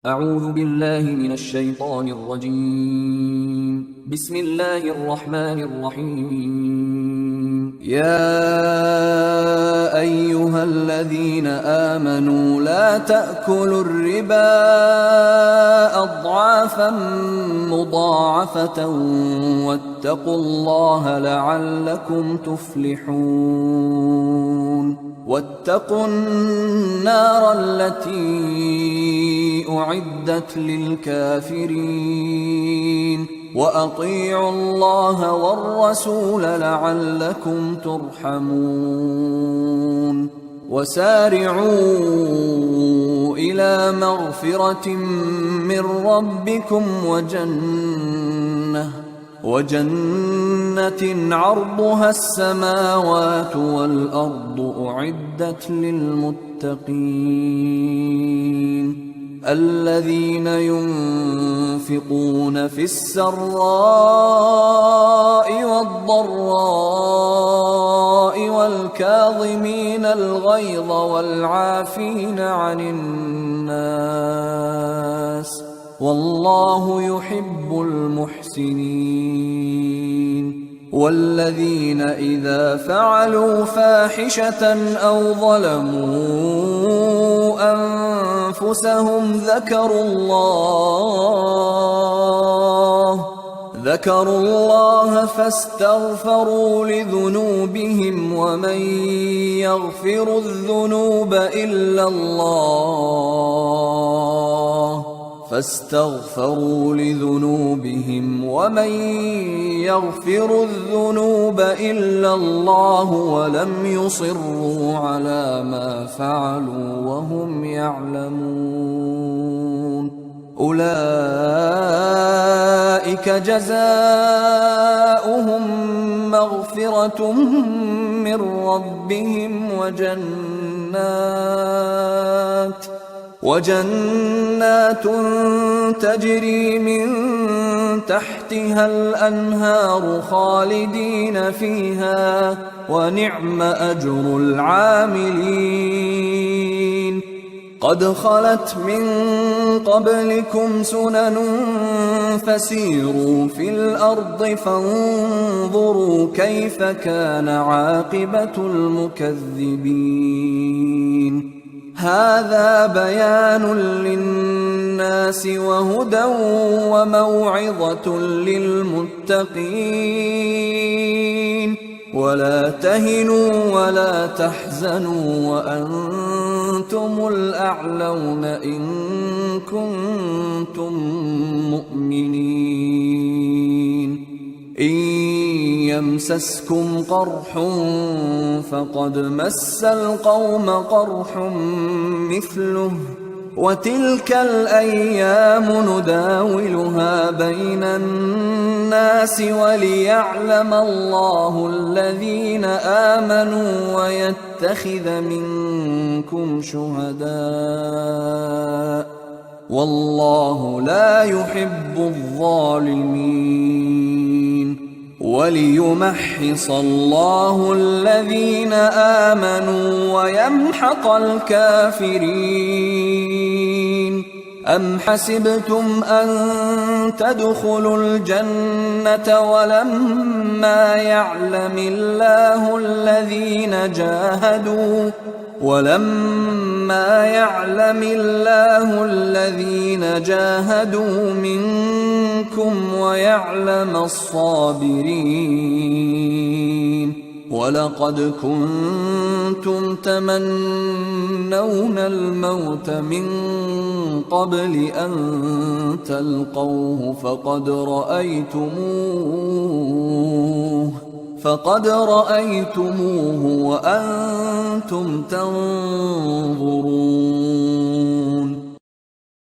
أعوذ بالله من الشيطان الرجيم. بسم الله الرحمن الرحيم. يا أيها الذين آمنوا لا تأكلوا الربا أضعافا مضاعفة واتقوا الله لعلكم تفلحون. واتقوا النار التي أعدت للكافرين وأطيعوا الله والرسول لعلكم ترحمون. وسارعوا إلى مغفرة من ربكم وجنة عرضها السماوات والأرض أعدت للمتقين الذين ينفقون في السراء والضراء والكاظمين الغيظ والعافين عن الناس والله يحب المحسنين. والذين إذا فعلوا فاحشة أو ظلموا أنفسهم ذكروا الله فاستغفروا لذنوبهم ومن يغفر الذنوب إلا الله ولم يصروا على ما فعلوا وهم يعلمون. أولئك جزاؤهم مغفرة من ربهم وجنات تجري من تحتها الأنهار خالدين فيها ونعم أجر العاملين. قد خلت من قبلكم سنن فسيروا في الأرض فانظروا كيف كان عاقبة المكذبين. هذا بيان للناس وهدى وموعظة للمتقين. ولا تهنوا ولا تحزنوا وأنتم الأعلون إن كنتم مؤمنين. إن يمسسكم قرح فقد مس القوم قرح مثله وتلك الأيام نداولها بين الناس وليعلم الله الذين آمنوا ويتخذ منكم شهداء والله لا يحب الظالمين. وليمحص الله الذين آمنوا ويمحق الكافرين. أم حسبتم أن تدخلوا الجنة ولما يعلم الله الذين جاهدوا منكم ويعلم الصابرين. ولقد كنتم تمنون الموت من قبل أن تلقوه فقد رأيتموه وأنتم تنظرون.